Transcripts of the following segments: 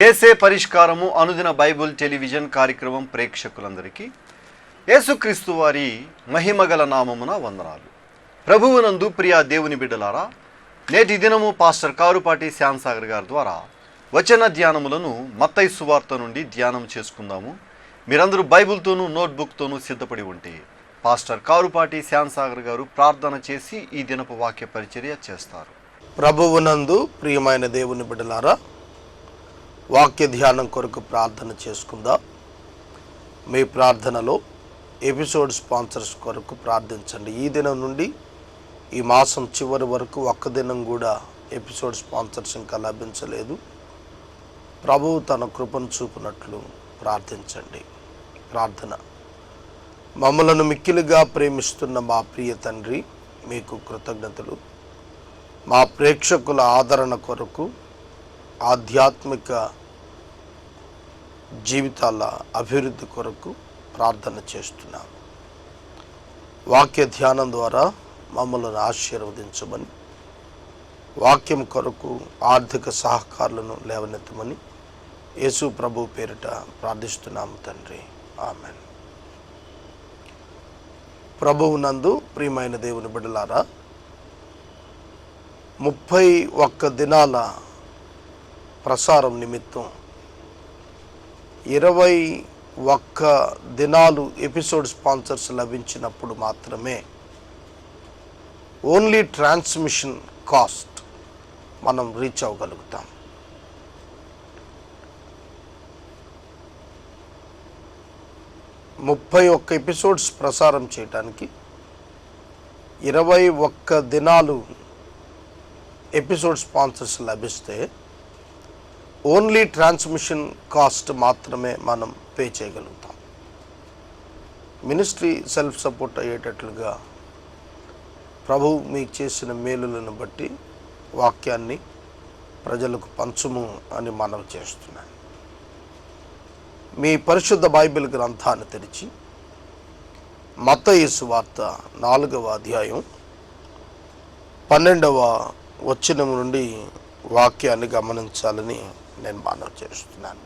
యేసే పరిష్కారము అనుదిన Bible television కార్యక్రమం ప్రేక్షకులందరికీ యేసుక్రీస్తు వారి మహిమగల నామమున వందనాలు. ప్రభువునందు ప్రియ దేవుని బిడ్డలారా, నేటి దినము పాస్టర్ కారుపాటి శ్యాంసాగర్ గారి ద్వారా వచన ధ్యానములను మత్తయి సువార్త నుండి ధ్యానం చేసుకుందాము. మీరందరూ బైబిల్తోనూ నోట్బుక్తోనూ సిద్ధపడి ఉంటే పాస్టర్ కారుపాటి శ్యాంసాగర్ గారు ప్రార్థన చేసి ఈ దినపు వాక్య పరిచర్య చేస్తారు. ప్రభువునందు ప్రియమైన దేవుని బిడ్డలారా, వాక్య ధ్యానం కొరకు ప్రార్థన చేసుకుందాం. మీ ప్రార్థనలో ఎపిసోడ్ స్పాన్సర్స్ కొరకు ప్రార్థించండి. ఈ దినం నుండి ఈ మాసం చివరి వరకు ఒక్క దినం కూడా ఎపిసోడ్ స్పాన్సర్స్ ఇంకా లభించలేదు. ప్రభువు తన కృపను చూపినట్లు ప్రార్థించండి. ప్రార్థన. మమ్మలను మిక్కిలిగా ప్రేమిస్తున్న మా ప్రియ తండ్రి, మీకు కృతజ్ఞతలు. మా ప్రేక్షకుల ఆదరణ కొరకు, ఆధ్యాత్మిక జీవితాల అభివృద్ధి కొరకు ప్రార్థన చేస్తున్నాం. వాక్య ధ్యానం ద్వారా మమ్మల్ని ఆశీర్వదించమని, వాక్యం కొరకు ఆర్థిక సహకారులను లేవనెత్తమని యేసు ప్రభు పేరిట ప్రార్థిస్తున్నాము తండ్రి. ఆమెన్. ప్రభువునందు ప్రియమైన దేవుని బిడ్డలారా, 31 దినాల ప్రసారం నిమిత్తం 21 దినాలు ఎపిసోడ్ స్పాన్సర్స్ లభించినప్పుడు మాత్రమే ఓన్లీ ట్రాన్స్మిషన్ కాస్ట్ మనం రీచ్ అవ్వగలుగుతాం. ముప్పై ఎపిసోడ్స్ ప్రసారం చేయడానికి 21 దినాలు ఎపిసోడ్ స్పాన్సర్స్ లభిస్తే ఓన్లీ ట్రాన్స్మిషన్ కాస్ట్ మాత్రమే మనం పే చేయగలుగుతాం. మినిస్ట్రీ సెల్ఫ్ సపోర్ట్ అయ్యేటట్లుగా ప్రభువు మీకు చేసిన మేలులను బట్టి వాక్యాన్ని ప్రజలకు పంచుము అని మనవి చేస్తున్నాను. మీ పరిశుద్ధ బైబిల్ గ్రంథాన్ని తెరిచి మత్తయి సువార్త 4వ అధ్యాయం 12వ వచనం నుండి వాక్యాన్ని గమనించాలని నేను మనవి చేస్తున్నాను.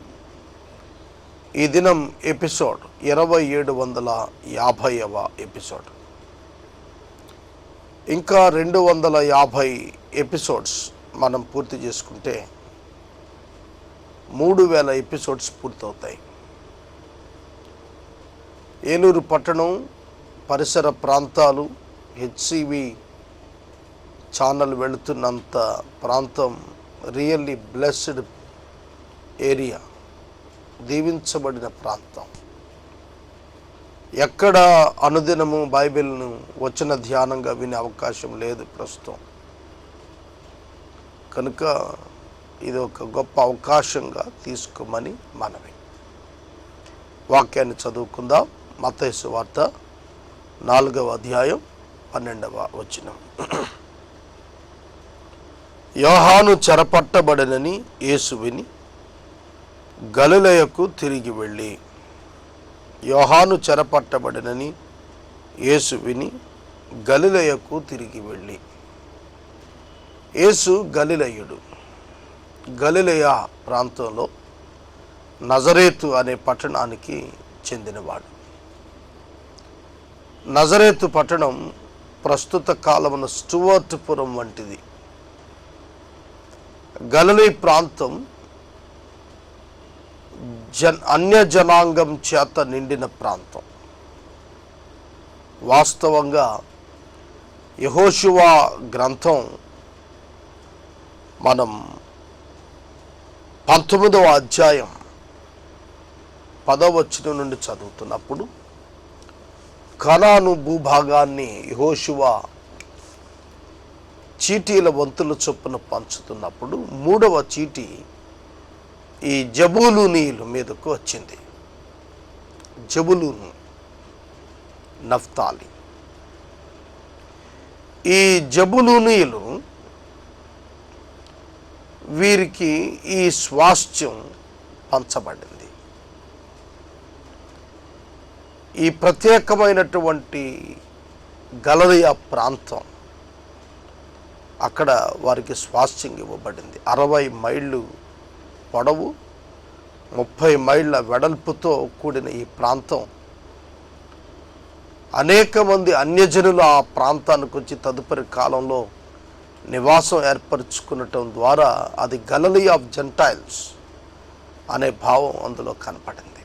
ఈ దినం ఎపిసోడ్ 2750వ ఎపిసోడ్. ఇంకా 250 ఎపిసోడ్స్ మనం పూర్తి చేసుకుంటే 3000 ఎపిసోడ్స్ పూర్తవుతాయి. ఏలూరు పట్టణం పరిసర ప్రాంతాలు, హెచ్సివి ఛానల్ వెళుతున్నంత ప్రాంతం రియల్లీ బ్లెస్డ్ ఏరియా, దీవించబడిన ప్రాంతం. ఎక్కడ అనుదినము బైబిల్ను వచన ధ్యానంగా వినే అవకాశం లేదు ప్రస్తుతం. కనుక ఇది ఒక గొప్ప అవకాశంగా తీసుకోమని మనవి. వాక్యాన్ని చదువుకుందాం. మత్తయి సువార్త 4వ అధ్యాయం 12వ వచనం. యోహాను చెరపట్టబడనని యేసు విని గలిలయకు తిరిగి వెళ్ళి. యోహాను చెరపట్టబడనని యేసు విని గలిలయకు తిరిగి వెళ్ళి. యేసు గలిలయుడు. గలిలయ ప్రాంతంలో నజరేతు అనే పట్టణానికి చెందినవాడు. నజరేతు పట్టణం ప్రస్తుత కాలమున స్టువర్ట్పురం వంటిది. గలిలయ ప్రాంతం అన్య జనాంగం చేత నిండిన ప్రాంతం. వాస్తవంగా యెహోషువ గ్రంథం మనం 19వ అధ్యాయం 10వ వచనం నుండి చదువుతున్నప్పుడు కనాను భూభాగాన్ని యెహోషువ చీటీల వంతుల చొప్పున పంచుతున్నప్పుడు 3వ చీటీ ఈ జబూలూనీయుల మీదకు వచ్చింది. జబూలూను, నఫ్తాలి. ఈ జబూలూనీయులు, వీరికి ఈ స్వాస్థ్యం పంచబడింది. ఈ ప్రత్యేకమైనటువంటి గలిలయ ప్రాంతం అక్కడ వారికి స్వాస్థ్యం ఇవ్వబడింది. 60 మైళ్ళు పొడవు, 30 మైళ్ళ వెడల్పుతో కూడిన ఈ ప్రాంతం అనేక మంది అన్యజనులు ఆ ప్రాంతానికి వచ్చి తదుపరి కాలంలో నివాసం ఏర్పరచుకునటం ద్వారా అది గలిలీ ఆఫ్ జెంటైల్స్ అనే భావం అందులో కనపడింది.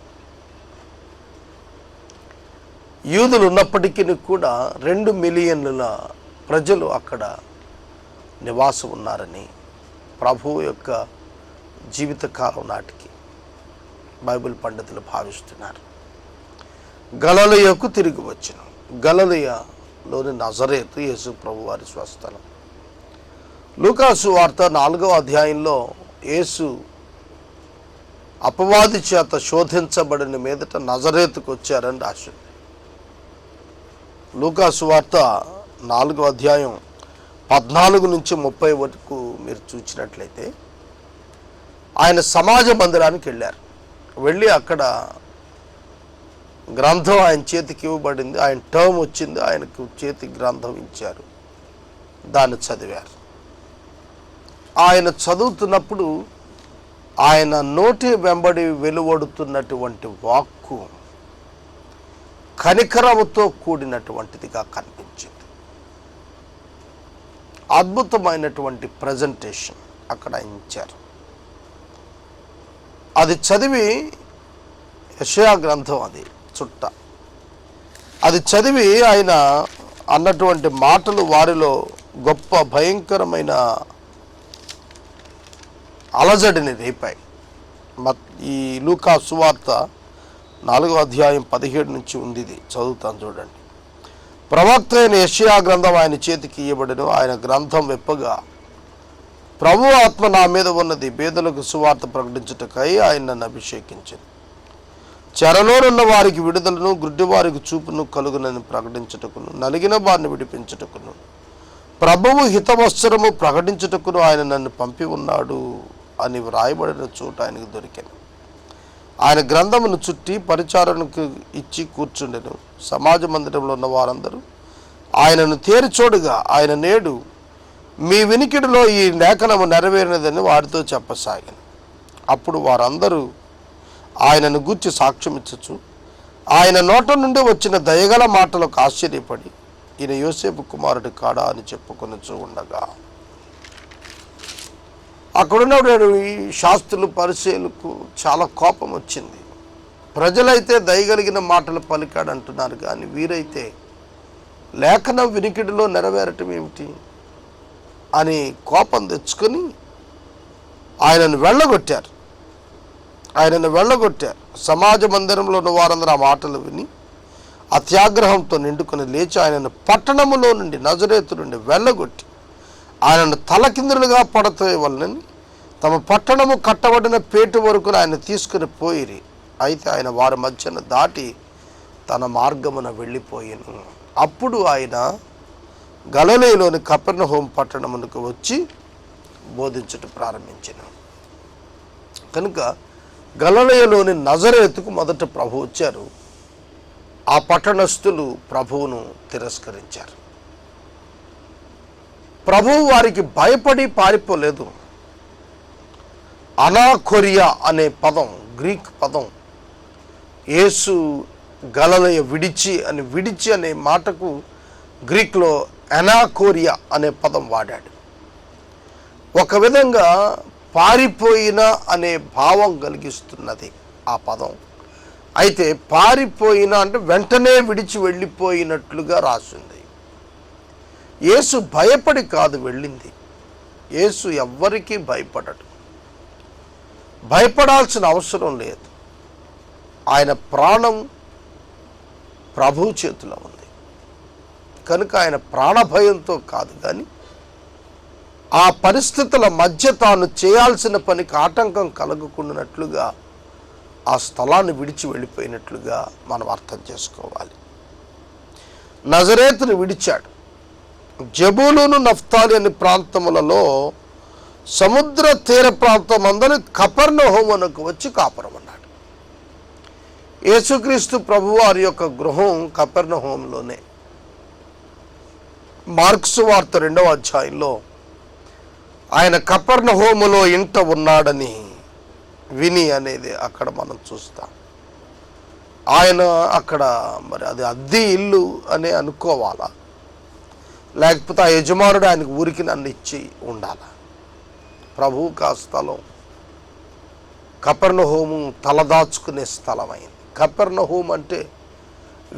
యూదులు ఉన్నప్పటికీ కూడా 2 మిలియన్ల ప్రజలు అక్కడ నివాసం ఉన్నారని ప్రభువు యొక్క జీవితకాలం నాటికి బైబిల్ పండితులు భావిస్తున్నారు. గలిలయకు తిరిగి వచ్చెను. గలిలయలోని నజరేతు యేసు ప్రభు వారి స్వస్థలం. లూకాసు వార్త 4వ అధ్యాయంలో యేసు అపవాది చేత శోధించబడిన మీదట నజరేతుకు వచ్చారని రాసింది. లూకాసు వార్త 4వ అధ్యాయం 14 నుంచి 30 వరకు మీరు చూసినట్లయితే ఆయన సమాజ మందిరానికి వెళ్ళి అక్కడ గ్రంథం ఆయన చేతికి ఇవ్వబడింది. ఆయన టర్మ్ వచ్చింది, ఆయనకు చేతి గ్రంథం ఇచ్చారు, దాన్ని చదివారు. ఆయన చదువుతున్నప్పుడు ఆయన నోటి వెంబడి వెలువడుతున్నటువంటి వాక్కు కనికరముతో కూడినటువంటిదిగా కనిపించింది. అద్భుతమైనటువంటి ప్రజెంటేషన్ అక్కడ ఇచ్చారు. అది చదివి యెషయా గ్రంథం అది చుట్ట అది చదివి ఆయన అన్నటువంటి మాటలు వారిలో గొప్ప భయంకరమైన అలజడిని రేపాయి. ఈ లూకా సువార్త 4వ అధ్యాయం 17 నుంచి ఉంది, ఇది చదువుతాను చూడండి. ప్రవక్త అయిన యెషయా గ్రంథం ఆయన చేతికి ఇయ్యబడెను. ఆయన గ్రంథం విప్పగా ప్రభు ఆత్మ నా మీద ఉన్నది, పేదలకు సువార్త ప్రకటించుటకై ఆయన నన్ను అభిషేకించింది. చెరలోనున్న వారికి విడుదలను, గుడ్డి వారికి చూపును కలుగునని ప్రకటించుటకును, నలిగిన వారిని విడిపించుటకును, ప్రభువు హితవత్సరము ప్రకటించుటకును ఆయన నన్ను పంపి ఉన్నాడు అని వ్రాయబడిన చోట ఆయనకు దొరికాను. ఆయన గ్రంథమును చుట్టి పరిచారణకు ఇచ్చి కూర్చుండెను. సమాజ మందిరంలో ఉన్న వారందరూ ఆయనను తేరిచోడుగా ఆయన నేడు మీ వినికిడిలో ఈ లేఖనము నెరవేరినదని వారితో చెప్పసాగాను. అప్పుడు వారందరూ ఆయనను గూర్చి సాక్ష్యం ఇచ్చచ్చు ఆయన నోట నుండి వచ్చిన దయగల మాటలకు ఆశ్చర్యపడి ఈయన యోసేపు కుమారుడు కాడా అని చెప్పుకొనుచూ ఉండగా అక్కడున్న ఈ శాస్త్రులు పరిచయులకు చాలా కోపం వచ్చింది. ప్రజలైతే దయగలిగిన మాటలు పలికాడంటున్నారు, కానీ వీరైతే లేఖనం వినికిడిలో నెరవేరటం ఏమిటి అని కోపం తెచ్చుకొని ఆయనను వెళ్ళగొట్టారు. సమాజ మందిరంలో ఉన్న వారందరూ ఆ మాటలు విని అత్యాగ్రహంతో నిండుకొని లేచి ఆయనను పట్టణములో నుండి నజరేతు నుండి వెళ్ళగొట్టి ఆయనను తలకిందులుగా పడతోయవలనని తమ పట్టణము కట్టబడిన పేటు వరకు ఆయన తీసుకుని పోయిరి. అయితే ఆయన వారి మధ్యన దాటి తన మార్గమున వెళ్ళిపోయాను. అప్పుడు ఆయన గలిలయలోని కపెర్నహూము పట్టణమునకు వచ్చి బోధించుట ప్రారంభించాను. కనుక గలిలయలోని నజరేతుకు మొదట ప్రభు వచ్చారు. ఆ పట్టణస్థులు ప్రభువును తిరస్కరించారు. ప్రభువు వారికి భయపడి పారిపోలేదు. అనాకొరియా అనే పదం, గ్రీక్ పదం, యేసు గలిలయ విడిచి అనే మాటకు గ్రీక్లో అనాకోరియా అనే పదం వాడాడు. ఒక విధంగా పారిపోయిన అనే భావం కలిగిస్తున్నది ఆ పదం. అయితే పారిపోయిన అంటే వెంటనే విడిచి వెళ్ళిపోయినట్లుగా రాసింది. యేసు భయపడి కాదు వెళ్ళింది. యేసు ఎవ్వరికీ భయపడడు, భయపడాల్సిన అవసరం లేదు. ఆయన ప్రాణం ప్రభు చేతిలో ఉంది కనుక ఆయన ప్రాణభయంతో కాదు, కానీ ఆ పరిస్థితుల మధ్య తాను చేయాల్సిన పనికి ఆటంకం కలగకుండానట్లుగా ఆ స్థలాన్ని విడిచి వెళ్ళిపోయినట్లుగా మనం అర్థం చేసుకోవాలి. నజరేతును విడిచాడు. జబూలూను, నఫ్తాలి అనే ప్రాంతములలో సముద్ర తీర ప్రాంతం అందరూ కపెర్నహూమునకు వచ్చి కాపురం అన్నాడు. యేసుక్రీస్తు ప్రభువారి యొక్క గృహం కపెర్నహూములోనే. మార్క్సు వార్త 2వ అధ్యాయంలో ఆయన కపెర్నహూములో ఇంట ఉన్నాడని విని అనేది అక్కడ మనం చూస్తాం. ఆయన అక్కడ మరి అది అద్దె ఇల్లు అని అనుకోవాలా, లేకపోతే ఆ యజమానుడు ఆయనకు ఊరికి నన్ను ఇచ్చి ఉండాలా? ప్రభువుకు ఆ స్థలం కపెర్నహూము తలదాచుకునే స్థలం అయింది. కపెర్నహూము అంటే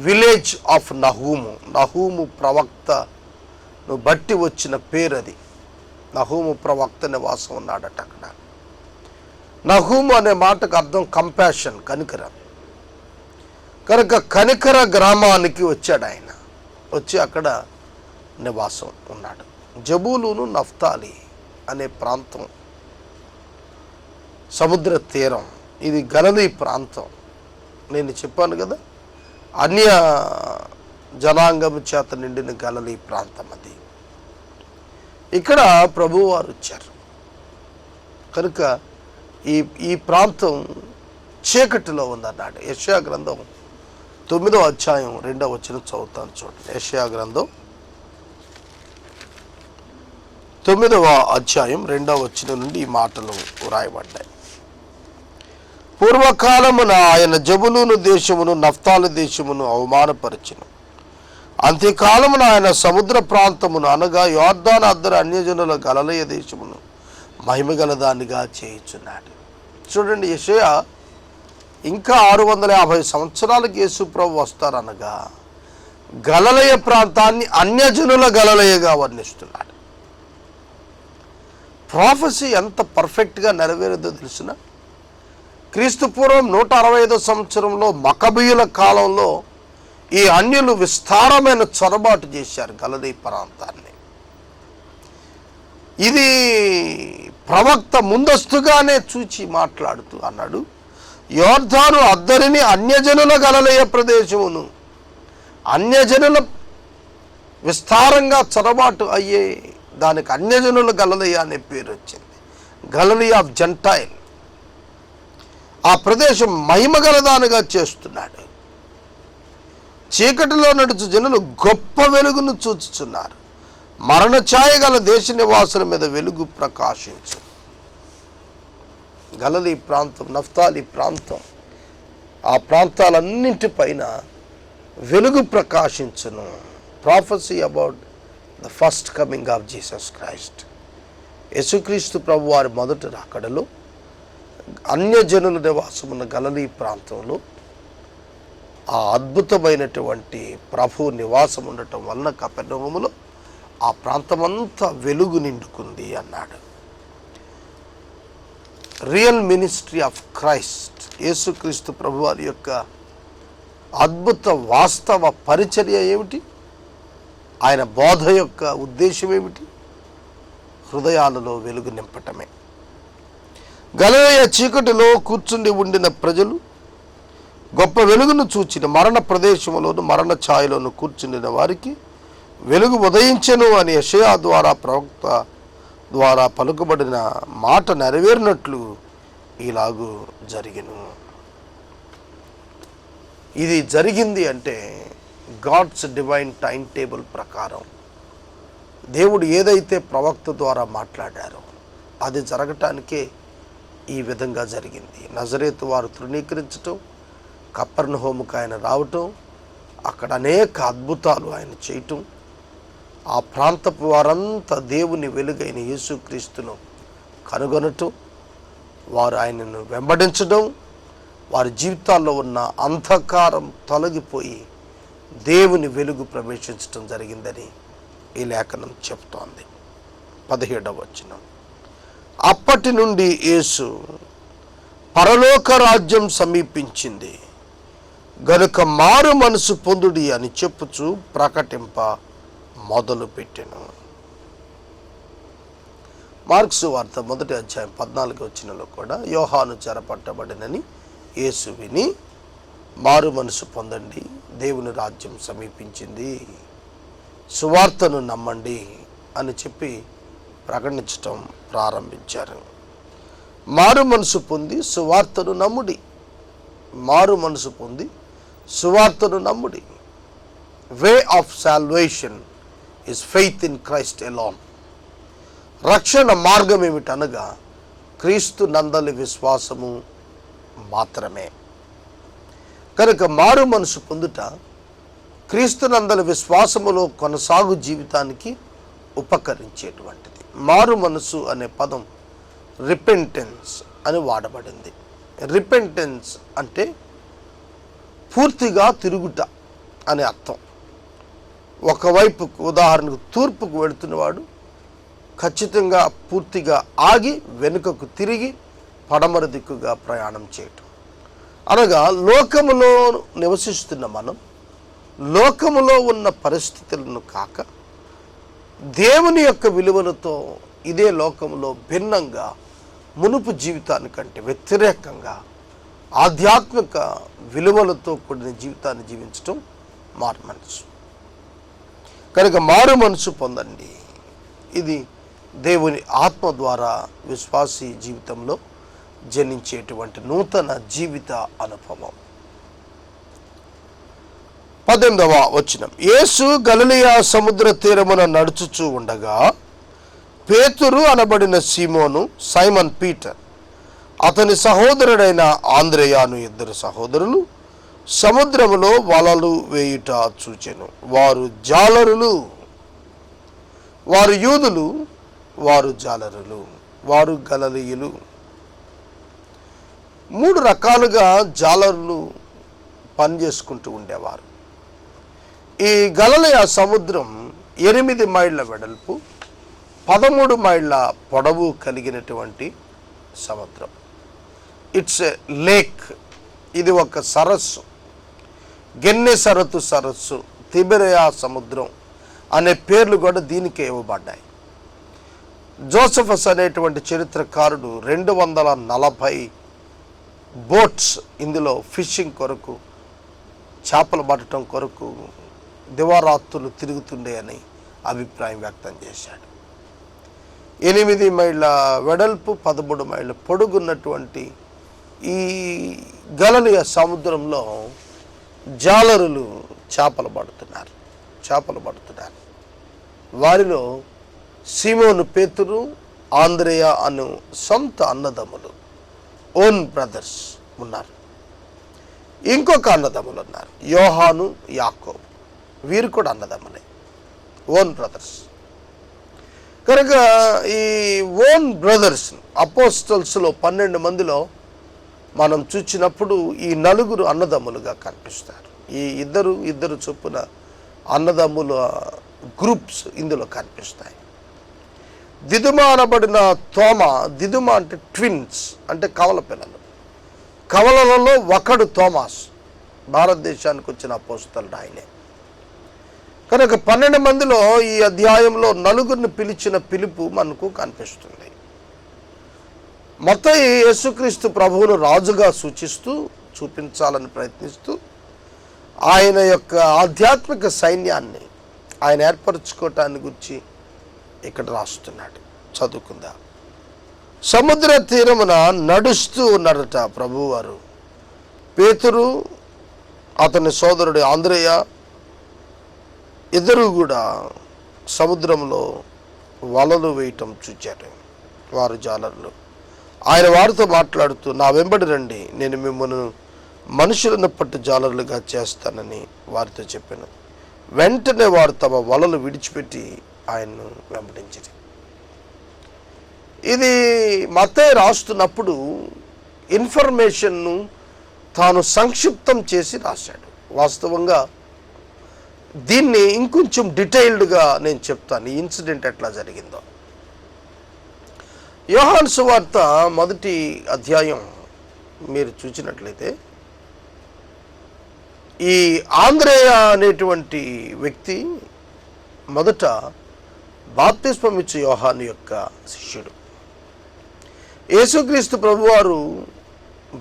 విలేజ్ ఆఫ్ నహూము. నహూము ప్రవక్తను బట్టి వచ్చిన పేరు అది. నహూము ప్రవక్త నివాసం ఉన్నాడట అక్కడ. నహూము అనే మాటకు అర్థం కంపాషన్, కనికరం. కనుక కనికర గ్రామానికి వచ్చాడు ఆయన. వచ్చి అక్కడ నివాసం ఉన్నాడు. జబూలూను నఫ్తాలి అనే ప్రాంతం సముద్ర తీరం. ఇది గలిలీ ప్రాంతం. నేను చెప్పాను కదా, అన్య జనాంగము చేత నిండిన గలిలీ ప్రాంతం అది. ఇక్కడ ప్రభువారు వచ్చారు. కనుక ఈ ప్రాంతం చీకటిలో ఉందన్నాడు. యెషయా గ్రంథం 9వ అధ్యాయం 2వ వచనం చదువుతాను చూడండి. యెషయా గ్రంథం 9వ అధ్యాయం 2వ వచనం నుండి ఈ మాటలు వ్రాయబడ్డాయి. పూర్వకాలమున ఆయన జబులూను దేశమును నఫ్తాలి దేశమును అవమానపరచెను. అంత్యకాలమున ఆయన సముద్ర ప్రాంతమును అనగా యోర్దాను అద్దరు అన్యజనుల గలిలయ దేశమును మహిమగలదానిగా చేయుచున్నాడు. చూడండి, యెషయా ఇంకా 650 సంవత్సరాలకు యేసుప్రభు వస్తారనగా గలిలయ ప్రాంతాన్ని అన్యజనుల గలిలయగా వర్ణిస్తున్నాడు. ప్రాఫెసీ ఎంత పర్ఫెక్ట్గా నెరవేరుదో తెలిసిన, క్రీస్తు పూర్వం 165 సంవత్సరంలో మకబీయుల కాలంలో ఈ అన్యులు విస్తారమైన చొరబాటు చేశారు గలిలయ ప్రాంతాన్ని. ఇది ప్రవక్త ముందస్తుగానే చూచి మాట్లాడుతూ అన్నాడు, యోర్దాను అద్దరిని అన్యజనుల గలిలయ ప్రదేశమును. అన్యజనుల విస్తారంగా చొరబాటు అయ్యే దానికి అన్యజనుల గలిలయ అనే పేరు వచ్చింది. గలిలయ ఆఫ్ జెంటైల్. ఆ ప్రదేశం మహిమగలదానిగా చేస్తున్నాడు. చీకటిలో నడుచు జనులు గొప్ప వెలుగును చూచుచున్నారు. మరణ ఛాయ గల దేశ నివాసుల మీద వెలుగు ప్రకాశించు. గలిలీ ప్రాంతం, నఫ్తాలి ప్రాంతం, ఆ ప్రాంతాలన్నింటిపైన వెలుగు ప్రకాశించును. Prophecy about the first coming of Jesus Christ. యేసుక్రీస్తు ప్రభు వారి మొదటి రాకడలో అన్యజనుల నివాసమున్న గలిలీ ప్రాంతంలో ఆ అద్భుతమైనటువంటి ప్రభు నివాసం ఉండటం వలన కపెర్నహూములో ఆ ప్రాంతమంతా వెలుగు నిండుకుంది అన్నాడు. రియల్ మినిస్ట్రీ ఆఫ్ క్రైస్ట్, యేసుక్రీస్తు ప్రభు వారి యొక్క అద్భుత వాస్తవ పరిచర్య ఏమిటి? ఆయన బోధ యొక్క ఉద్దేశం ఏమిటి? హృదయాలలో వెలుగు నింపటమే. గలిలయ చీకటిలో కూర్చుండి ఉండిన ప్రజలు గొప్ప వెలుగును చూచిన మరణ ప్రదేశంలోను మరణ ఛాయలోను కూర్చుండిన వారికి వెలుగు ఉదయించెను అని యెషయా ద్వారా ప్రవక్త ద్వారా పలుకబడిన మాట నెరవేరినట్లు ఇలాగూ జరిగెను. ఇది జరిగింది అంటే గాడ్స్ డివైన్ టైం టేబుల్ ప్రకారం దేవుడు ఏదైతే ప్రవక్త ద్వారా మాట్లాడారో అది జరగటానికే ఈ విధంగా జరిగింది. నజరేతు వారు తృణీకరించటం, కపెర్నహూముకు ఆయన రావటం, అక్కడ అనేక అద్భుతాలు ఆయన చేయటం, ఆ ప్రాంతపు వారంతా దేవుని వెలుగైన యేసుక్రీస్తును కనుగొనటం, వారు ఆయనను వెంబడించడం, వారి జీవితాల్లో ఉన్న అంధకారం తొలగిపోయి దేవుని వెలుగు ప్రవేశించడం జరిగిందని ఈ లేఖనం చెప్తోంది. 17వ వచనం, అప్పటి నుండి యేసు పరలోక రాజ్యం సమీపించింది గనుక మారు మనసు పొందుడి అని చెప్పుచు ప్రకటింప మొదలు పెట్టెను. మార్క్సు వార్త 1వ అధ్యాయం 14వ వచనంలో కూడా యోహాను చెరపట్టబడినని యేసు విని మారు మనసు పొందండి, దేవుని రాజ్యం సమీపించింది, సువార్తను నమ్మండి అని చెప్పి ప్రకటించటం ప్రారంభించారు. మారు మనసు పొంది సువార్తను నమ్ముడి. మారు మనసు పొంది సువార్తను నమ్ముడి. Way of salvation is faith in Christ alone. రక్షణ మార్గం ఏమిటనగా క్రీస్తు నందలి విశ్వాసము మాత్రమే. కనుక మారు మనసు పొందుట క్రీస్తు నందలి విశ్వాసములో కొనసాగు జీవితానికి ఉపకరించేటువంటిది. మారు మనసు అనే పదం రిపెంటెన్స్ అని వాడబడింది. రిపెంటెన్స్ అంటే పూర్తిగా తిరుగుట అనే అర్థం. ఒకవైపుకు, ఉదాహరణకు తూర్పుకు వెళుతున్నవాడు ఖచ్చితంగా పూర్తిగా ఆగి వెనుకకు తిరిగి పడమర దిక్కుగా ప్రయాణం చేయటం. అనగా లోకములో నివసిస్తున్న మనం లోకములో ఉన్న పరిస్థితులను కాక దేవుని యొక్క విలువలతో ఇదే లోకములో భిన్నంగా మునుపు జీవితానికంటే వ్యతిరేకంగా ఆధ్యాత్మిక విలువలతో కూడిన జీవితాన్ని జీవించటం మారు మనసు. కనుక మారు మనసు పొందండి. ఇది దేవుని ఆత్మ ద్వారా విశ్వాసీ జీవితంలో జనించేటువంటి నూతన జీవిత అనుభవం. 18వ వచనం. యేసు గలిలయ సముద్ర తీరమున నడుచుచూ ఉండగా పేతురు అనబడిన సీమోను, సైమన్ పీటర్, అతని సహోదరుడైన ఆంద్రేయాను ఇద్దరు సహోదరులు సముద్రములో వలలు వేయుట చూచెను. వారు జాలరులు, వారు యూదులు, వారు జాలరులు, వారు గలిలయులు. 3 రకాలుగా జాలరులు పనిచేసుకుంటూ ఉండేవారు. ఈ గలిలయ సముద్రం 8 మైళ్ళ వెడల్పు, 13 మైళ్ళ పొడవు కలిగినటువంటి సముద్రం. It's a lake. ఇది ఒక సరస్సు. గెన్నెసరతు సరస్సు, తిబెరియా సముద్రం అనే పేర్లు కూడా దీనికే ఇవ్వబడ్డాయి. జోసెఫస్ అనేటువంటి చరిత్రకారుడు 240 బోట్స్ ఇందులో ఫిషింగ్ కొరకు, చేపలు పట్టడం కొరకు దివారాత్రులు తిరుగుతుండే అని అభిప్రాయం వ్యక్తం చేశాడు. 8 మైళ్ళ వెడల్పు, 13 మైళ్ళ పొడుగున్నటువంటి ఈ గలిలయ సముద్రంలో జాలరులు చేపలు పడుతున్నారు. వారిలో సీమోను పేతురు, ఆంద్రేయ అను సొంత అన్నదమ్ములు, ఓన్ బ్రదర్స్ ఉన్నారు. ఇంకొక అన్నదమ్ములు ఉన్నారు, యోహాను, యాకోబు. వీరు కూడా అన్నదమ్ములే, ఓన్ బ్రదర్స్. కనుక ఈ ఓన్ బ్రదర్స్ అపోస్టల్స్లో 12 మందిలో మనం చూసినప్పుడు ఈ 4 అన్నదమ్ములుగా కనిపిస్తారు. ఈ ఇద్దరు చొప్పున అన్నదమ్ముల గ్రూప్స్ ఇందులో కనిపిస్తాయి. దిదుమ అనబడిన తోమ, దిదుమ అంటే ట్విన్స్, అంటే కవల పిల్లలు. కవలలలో ఒకడు తోమాస్, భారతదేశానికి వచ్చిన అపోస్తలుడు ఆయనే. కనుక 12 మందిలో ఈ అధ్యాయంలో 4 పిలిచిన పిలుపు మనకు కనిపిస్తుంది. మత్తయి యేసుక్రీస్తు ప్రభువును రాజుగా చూపించాలని ప్రయత్నిస్తూ ఆయన యొక్క ఆధ్యాత్మిక సైన్యాన్ని ఆయన ఏర్పరచుకోవటాన్ని గురించి ఇక్కడ రాస్తున్నాడు. చదువుకుందాం. సముద్ర తీరమున నడుస్తూ ఉన్నారట ప్రభువారు. పేతురు, అతని సోదరుడు ఆంద్రేయ ఇద్దరు కూడా సముద్రంలో వలలు వేయటం చూచారు. వారు జాలరులు. ఆయన వారితో మాట్లాడుతూ, నా వెంబడి రండి, నేను మిమ్మల్ని మనుషులను పట్టు జాలరులుగా చేస్తానని వారితో చెప్పాను. వెంటనే వారు తమ వలలు విడిచిపెట్టి ఆయన్ను వెంబడించారు. ఇది మత్తయి రాస్తున్నప్పుడు ఇన్ఫర్మేషన్ను తాను సంక్షిప్తం చేసి రాశాడు. వాస్తవంగా దీన్ని ఇంకొంచెం డీటెయిల్డ్గా నేను చెప్తాను, ఈ ఇన్సిడెంట్ ఎట్లా జరిగిందో. యోహాను సువార్త 1వ అధ్యాయం మీరు చూసినట్లయితే ఈ ఆంద్రేయ అనేటువంటి వ్యక్తి మొదట బాప్తిస్మం ఇచ్చే యోహాను యొక్క శిష్యుడు. యేసుక్రీస్తు ప్రభువారు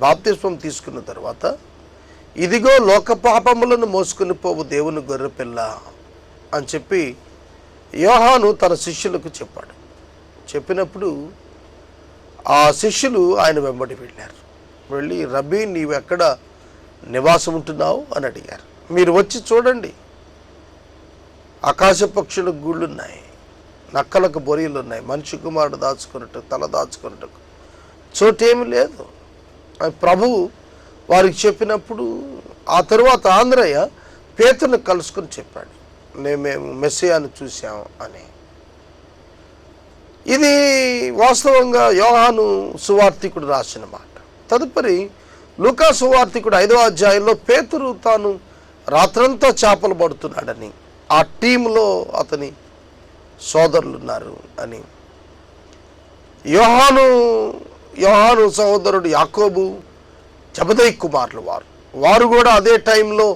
బాప్తిస్మం తీసుకున్న తర్వాత, ఇదిగో లోక పాపములను మోసుకుని పోవు దేవుని గొర్రెపిల్ల అని చెప్పి యోహాను తన శిష్యులకు చెప్పాడు. చెప్పినప్పుడు ఆ శిష్యులు ఆయన వెంబడి వెళ్ళి, రబ్బీ, నీవు ఎక్కడ నివాసం ఉంటున్నావు అని అడిగారు. మీరు వచ్చి చూడండి, ఆకాశ పక్షులకు గూళ్ళున్నాయి, నక్కలకు బొరియలు ఉన్నాయి, మనిషి కుమారుడు దాచుకున్నట్టు తల దాచుకున్నట్టు చోటేమి లేదు. ప్రభువు వారికి చెప్పినప్పుడు ఆ తరువాత ఆంధ్రయ్య పేతురుని కలుసుకొని చెప్పాడు, మేము మెస్సియాను చూసాము అని. ఇది వాస్తవంగా యోహాను సువార్తికుడు రాసిన మాట. తదుపరి లూకా సువార్తికుడు 5వ అధ్యాయంలో పేతురు తాను రాత్రంతా చేపలు పడుతున్నాడని, ఆ టీంలో అతని సోదరులు ఉన్నారు అని, యోహాను సహోదరుడు యాకోబు, జబదయి కుమారులు వారు కూడా అదే టైంలో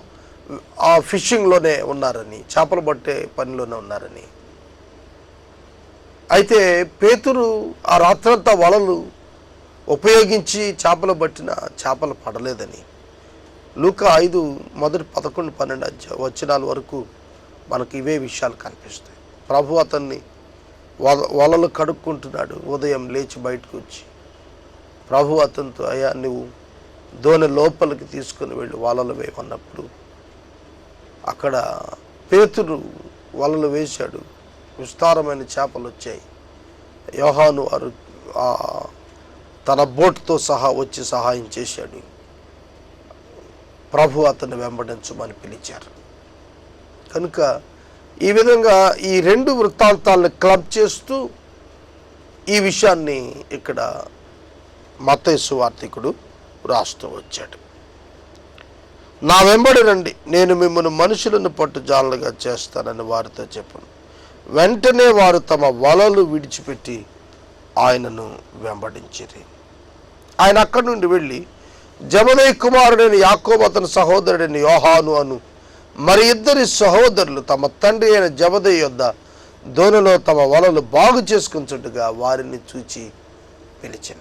ఆ ఫిషింగ్లోనే ఉన్నారని, చేపలు పట్టే పనిలోనే ఉన్నారని. అయితే పేతురు ఆ రాత్రంతా వలలు ఉపయోగించి చేపలు పట్టిన చేపలు పడలేదని లూకా 5 మొదటి 11, 12 వచనాల వరకు మనకు ఇవే విషయాలు కనిపిస్తాయి. ప్రభు అతన్ని వలలు కడుక్కుంటున్నాడు. ఉదయం లేచి బయటకు వచ్చి ప్రభు అతనితో, అయ్యా నువ్వు దోణి లోపలికి తీసుకుని వెళ్ళి వలలు వేయమన్నప్పుడు అక్కడ పేతురు వలలు వేశాడు. విస్తారమైన చేపలు వచ్చాయి. యోహాను వారు తన బోట్తో సహా వచ్చి సహాయం చేశాడు. ప్రభు అతన్ని వెంబడించమని పిలిచారు. కనుక ఈ విధంగా ఈ 2 వృత్తాంతాలను క్లబ్ చేస్తూ ఈ విషయాన్ని ఇక్కడ మత్తయి సువార్తికుడు రాస్తూ వచ్చాడు. నా వెంబడి రండి, నేను మిమ్మల్ని మనుషులను పట్టుజాలలుగా చేస్తానని వారితో చెప్పాను. వెంటనే వారు తమ వలలు విడిచిపెట్టి ఆయనను వెంబడించిరి. ఆయన అక్కడి నుండి వెళ్ళి జబదయి కుమారుడైన యాకోబు, అతని సహోదరుడైన యోహాను అను మరి 2 సహోదరులు తమ తండ్రి అయిన జబదయి యొద్ద దోణిలో తమ వలలు బాగు చేసుకుంటుండగా వారిని చూచి పిలిచిన.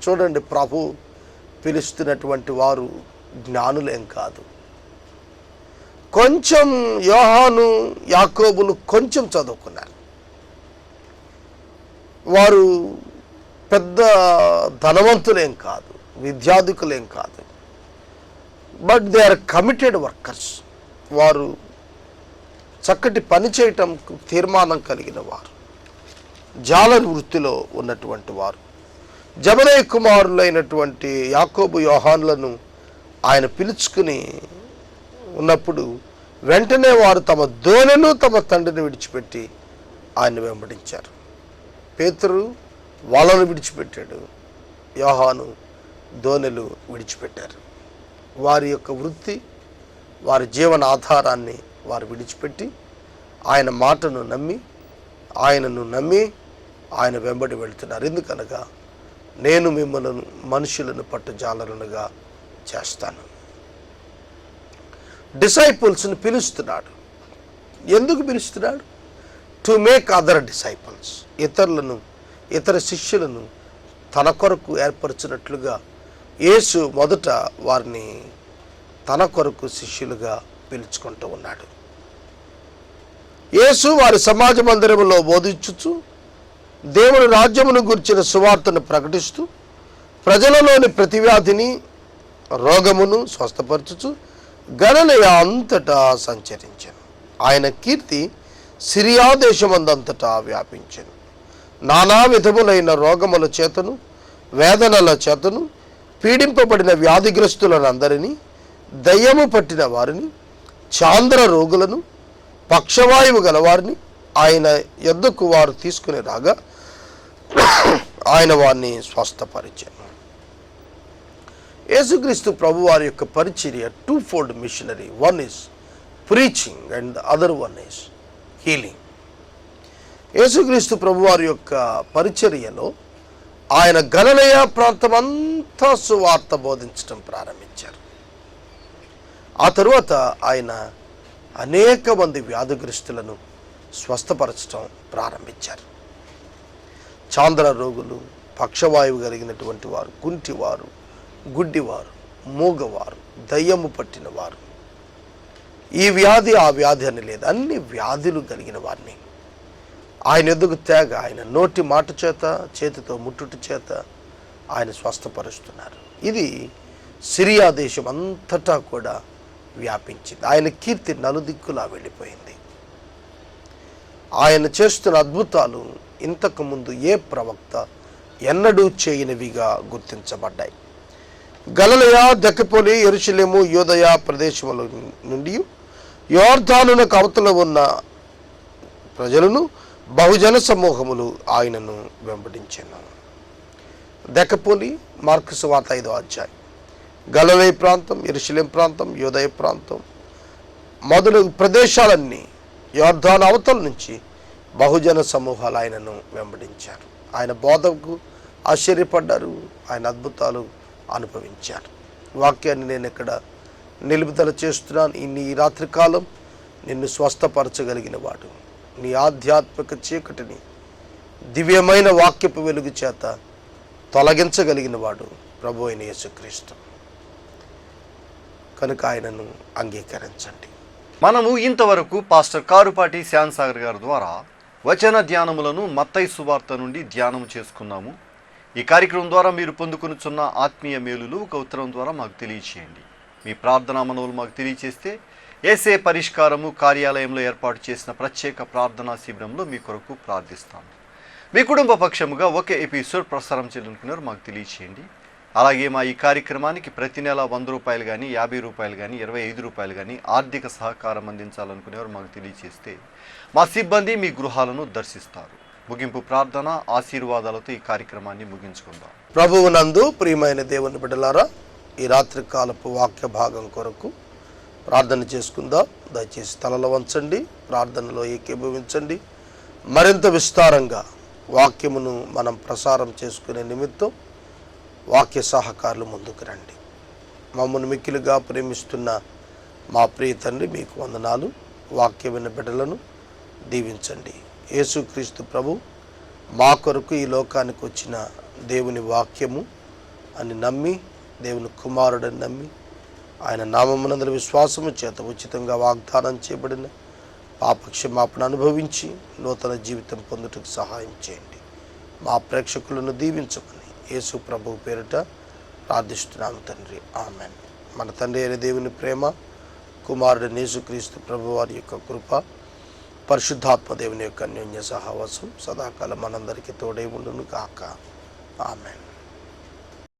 చూడండి, ప్రభు పిలుస్తున్నటువంటి వారు జ్ఞానులేం కాదు. కొంచెం యోహాను యాకోబులు కొంచెం చదువుకున్నారు. వారు పెద్ద ధనవంతులేం కాదు, విద్యాధికులేం కాదు. But they are committed workers. వారు చక్కటి పని చేయటం తీర్మానం కలిగిన వారు, జాలరి వృత్తిలో ఉన్నటువంటి వారు. జబదయి కుమారులైనటువంటి యాకోబు యోహానులను ఆయన పిలుచుకుని ఉన్నప్పుడు వెంటనే వారు తమ దోణెను తమ తండ్రిని విడిచిపెట్టి ఆయన వెంబడించారు. పేతురు వలలు విడిచిపెట్టాడు, యోహాను దోణెలు విడిచిపెట్టారు. వారి యొక్క వృత్తి, వారి జీవన ఆధారాన్ని వారు విడిచిపెట్టి ఆయన మాటను నమ్మి ఆయన వెంబడి వెళ్తున్నారు. ఎందుకనగా నేను మిమ్మల్ని మనుషులను పట్టుజాలరులుగా చేస్తాను. డిసైపుల్స్ని పిలుస్తున్నాడు. ఎందుకు పిలుస్తున్నాడు? To make other disciples. ఇతర శిష్యులను తన కొరకు ఏర్పరచినట్లుగా యేసు మొదట వారిని తన కొరకు శిష్యులుగా పిలుచుకుంటూ ఉన్నాడు. యేసు వారి సమాజ మందిరములో బోధించుచు దేవుని రాజ్యమును గురించిన సువార్తను ప్రకటిస్తూ ప్రజలలోని ప్రతి వ్యాధిని, రోగమును స్వస్థపరచుచు గలిలయ అంతటా సంచరించెను. ఆయన కీర్తి సిరియా దేశమందంతటా వ్యాపించెను. నానా విధములైన రోగముల చేతను, వేదనల చేతను పీడింపబడిన వ్యాధిగ్రస్తులనందరినీ, దయ్యము పట్టిన వారిని, చాంద్ర రోగులను, పక్షవాయువు గలవారిని ఆయన యొద్దకు వారు తీసుకుని రాగా ఆయన వారిని స్వస్థపరిచాను. యేసుక్రీస్తు ప్రభు వారి యొక్క పరిచర్య 2-fold missionary. One is preaching and the other one is healing. యేసుక్రీస్తు ప్రభు వారి యొక్క పరిచర్యలో ఆయన గలిలయ ప్రాంతమంతా సువార్త బోధించడం ప్రారంభించారు. ఆ తరువాత ఆయన అనేక మంది వ్యాధిగ్రస్తులను స్వస్థపరచడం ప్రారంభించారు. చాంద్ర రోగులు, పక్షవాయువు కలిగినటువంటి వారు, కుంటివారు, గుడ్డివారు, మూగవారు, దయ్యము పట్టిన వారు, ఈ వ్యాధి ఆ వ్యాధి అని లేదు, అన్ని వ్యాధులు కలిగిన వారిని ఆయన ఎదుగు తేగ ఆయన నోటి మాట చేత, చేతితో ముట్టుట చేత ఆయన స్వస్థపరుస్తున్నారు. ఇది సిరియా దేశం అంతటా కూడా వ్యాపించింది. ఆయన కీర్తి నలుదిక్కులా వెళ్ళిపోయింది. ఆయన చేస్తున్న అద్భుతాలు ఇంతకుముందు ఏ ప్రవక్త ఎన్నడూ చేయనివిగా గుర్తించబడ్డాయి. గలిలయ, దెకపోలి, యెరూషలేము, యూదయ ప్రదేశముల నుండి యోర్దానునకు అవతల ఉన్న ప్రజలను బహుజన సమూహములు ఆయనను వెంబడించెను. దెకపోలి మార్కు సువార్త 5వ అధ్యాయం. గలిలయ ప్రాంతం, యెరూషలేం ప్రాంతం, యూదయ ప్రాంతం మొదలగు ప్రదేశాలన్నీ యోర్దాను అవతల నుంచి బహుజన సమూహాలు ఆయనను వెంబడించారు. ఆయన బోధకు ఆశ్చర్యపడ్డారు, ఆయన అద్భుతాలు అనుభవించారు. వాక్యాన్ని నేను ఇక్కడ నిలుపుదల చేస్తున్నాను. ఈ రాత్రికాలం నిన్ను స్వస్థపరచగలిగిన వాడు, నీ ఆధ్యాత్మిక చీకటిని దివ్యమైన వాక్యపు వెలుగు చేత తొలగించగలిగిన వాడు ప్రభు అయిన యేసుక్రీస్తు. కనుక ఆయనను అంగీకరించండి. మనము ఇంతవరకు పాస్టర్ కారుపాటి శ్యాన్సాగర్ గారి ద్వారా వచన ధ్యానములను మత్తయి సువార్త నుండి ధ్యానం చేసుకున్నాము. ఈ కార్యక్రమం ద్వారా మీరు పొందుకొనుచున్న ఆత్మీయ మేలులు ఒక ఉత్తరం ద్వారా మాకు తెలియచేయండి. మీ ప్రార్థనా మనవులు మాకు తెలియచేస్తే ఏసే పరిష్కారము కార్యాలయంలో ఏర్పాటు చేసిన ప్రత్యేక ప్రార్థనా శిబిరంలో మీ కొరకు ప్రార్థిస్తాము. మీ కుటుంబ పక్షముగా ఒక ఎపిసోడ్ ప్రసారం చేయాలనుకున్నారు మాకు తెలియచేయండి. అలాగే మా ఈ కార్యక్రమానికి ప్రతి నెల 100 రూపాయలు కానీ, 50 రూపాయలు కానీ, 25 రూపాయలు కానీ ఆర్థిక సహకారం అందించాలనుకునేవారు మాకు తెలియచేస్తే మా సిబ్బంది మీ గృహాలను దర్శిస్తారు. ముగింపు ప్రార్థన ఆశీర్వాదాలతో ఈ కార్యక్రమాన్ని ముగించుకుందాం. ప్రభువునందు ప్రియమైన దేవుని బిడ్డలారా, ఈ రాత్రి కాలపు వాక్య భాగం కొరకు ప్రార్థన చేసుకుందాం. దయచేసి తలలో వంచండి, ప్రార్థనలో ఏకీభవించండి. మరింత విస్తారంగా వాక్యమును మనం ప్రసారం చేసుకునే నిమిత్తం వాక్య సహకారులు ముందుకు రండి. మమ్మల్ని మిక్కిలుగా ప్రేమిస్తున్న మా ప్రియ తండ్రి, మీకు వందనాలు. వాక్య విన్న బిడ్డలను దీవించండి. యేసుక్రీస్తు ప్రభు మా కొరకు ఈ లోకానికి వచ్చిన దేవుని వాక్యము అని నమ్మి, దేవుని కుమారుడని నమ్మి, ఆయన నామమునందు విశ్వాసము చేత ఉచితంగా వాగ్దానం చేయబడిన పాపక్షమాపణ అనుభవించి నూతన జీవితం పొందుటకు సహాయం చేయండి. మా ప్రేక్షకులను దీవించమని యేసు ప్రభు పేరిట ప్రార్థిస్తున్నాము తండ్రి, ఆమెన్. మన తండ్రి అయిన దేవుని ప్రేమ, కుమారుడు యేసుక్రీస్తు ప్రభు వారి యొక్క కృప, పరిశుద్ధాత్మ దేవుని యొక్క అన్యోన్య సహవాసం సదాకాలం మనందరికీ తోడై ఉండును గాక. ఆమెన్.